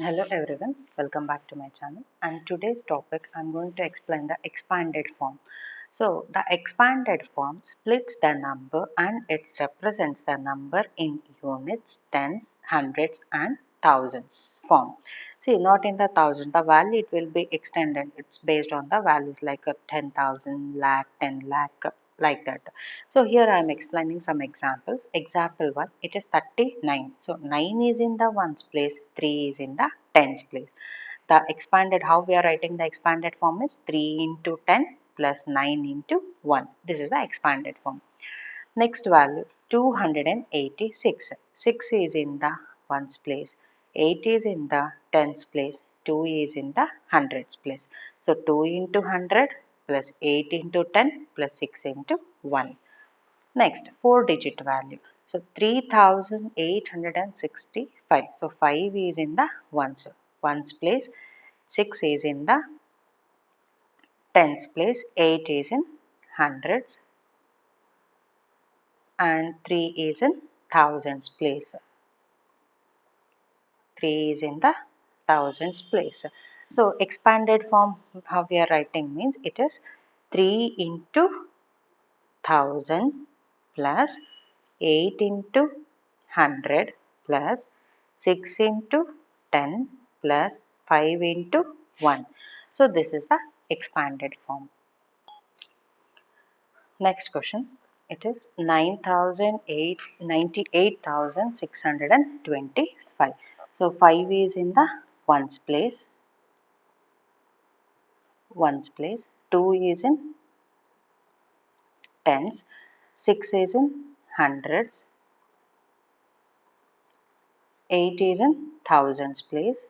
Hello everyone, welcome back to my channel, and today's topic I'm going to explain the expanded form. So the expanded form splits the number and it represents the number in units, tens, hundreds and thousands form. See, not in the thousand, the value it will be extended. It's based on the values like a 10,000, lakh, 10 lakh, like that. So here I am explaining some examples. Example 1, it is 39. So 9 is in the ones place, 3 is in the tens place. The expanded, how we are writing the expanded form is 3 into 10 plus 9 into 1. This is the expanded form. Next value 286. 6 is in the ones place, 8 is in the tens place, 2 is in the hundreds place. So 2 into 100 plus 8 into 10 plus 6 into 1. Next, 4-digit value. So 3865. So 5 is in the ones place, 6 is in the tens place, 8 is in hundreds, and 3 is in thousands place. 3 is in the thousands place. So expanded form, how we are writing means it is 3 into 1000 plus 8 into 100 plus 6 into 10 plus 5 into 1. So this is the expanded form. Next question. It is 98,625. So 5 is in the ones place, 2 is in tens, 6 is in hundreds, 8 is in thousands place,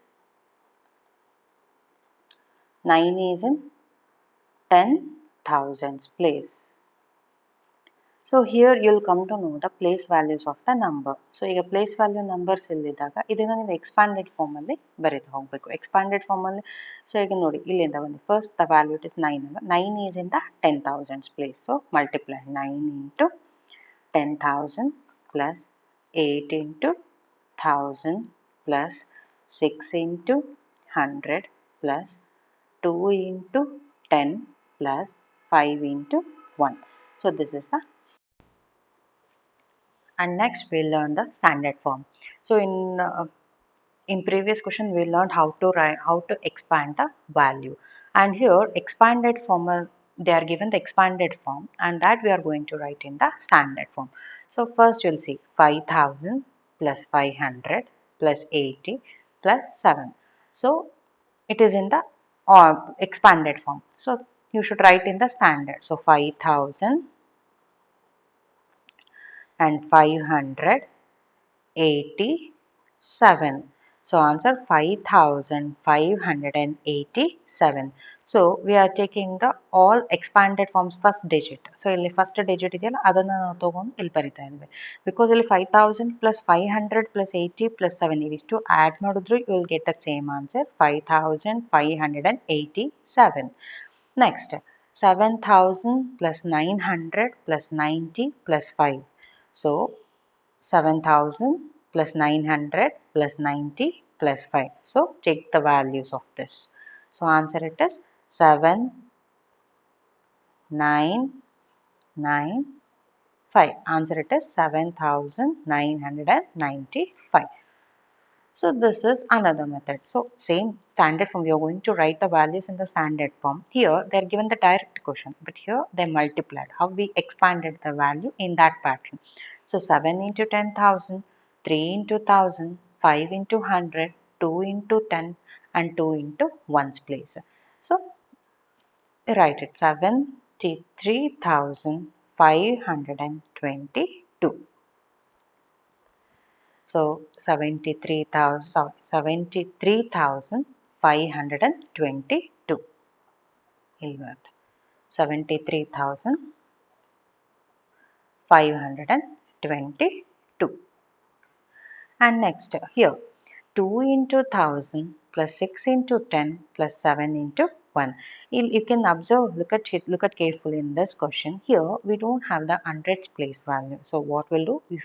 9 is in 10,000s place. So here you'll come to know the place values of the number. So ಈಗ place value numbers ಇಲ್ಲಿದ್ದಾಗ ಇದನ್ನ ನೀವು expanded form ಅಲ್ಲಿ ಬರೀತಾ ಹೋಗಬೇಕು. Expanded form ಅಲ್ಲಿ so ಈಗ ನೋಡಿ ಇಲ್ಲಿಂದ ಒಂದು first the value it is 9 ಅಲ್ಲ 9 is in the 10,000s place. So multiply 9 into 10,000 plus 8 into 1000 plus 6 into 100 plus 2 into 10 plus 5 into 1. So this is the, and next we'll learn the standard form. So in previous question we learned how to expand the value, and here expanded form they are given the expanded form, and that we are going to write in the standard form. So first you'll see 5000 plus 500 plus 80 plus 7. So it is in the expanded form. So you should write in the standard. So 5000 and 587. So answer 5587. So we are taking the all expanded forms first digit. So ಇಲ್ಲಿ first digit ಇದೆಯಲ್ಲ ಅದನ್ನು ನಾವು ತಗೊಂಡು ಇಲ್ಲಿ ಬರಿತಾ ಇದ್ವಿ. Because ಇಲ್ಲಿ 5000 plus 500 plus 80 plus 7 ಇವಿಷ್ಟು add ಮಾಡಿದ್ರು you will get the same answer 5587. Next 7000 plus 900 plus 90 plus 5. So 7000 plus 900 plus 90 plus 5. So take the values of this. So answer it is 7995. Answer it is 7995. So this is another method. So same standard form, you are going to write the values in the standard form. Here they are given the direct question, but here they multiplied. How we expanded the value in that pattern. So 7 into 10,000, 3 into 1000, 5 into 100, 2 into 10 and 2 into 1's place. So write it 73,522. So 73,522. 73,522. And next here 2 into 1000 plus 6 into 10 plus 7 into 1. You can observe, look at carefully in this question. Here we don't have the hundreds place value. So what we'll do, we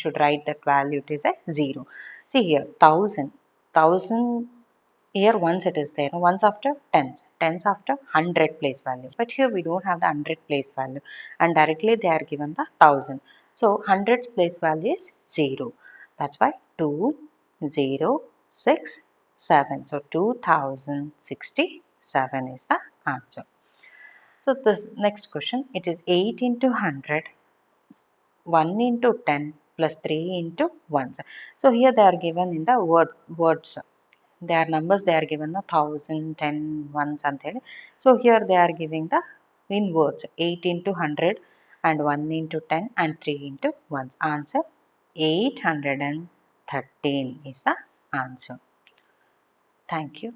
should write that value, it is a 0. See here 1000. 1000 here once it is there, once after tens, tens after 100 place value. But here we don't have the 100 place value and directly they are given the 1000. So 100's place value is 0. That's why 2067. So 2067 is the answer. So this next question, it is 8 into 100, 1 into 10 plus 3 into 1. So here they are given in the words. Their numbers they are given the 1000, 10, 1 something. So here they are giving the in words 8 into 100 and 1 into 10 and 3 into 1. Answer 813 is the answer. Thank you.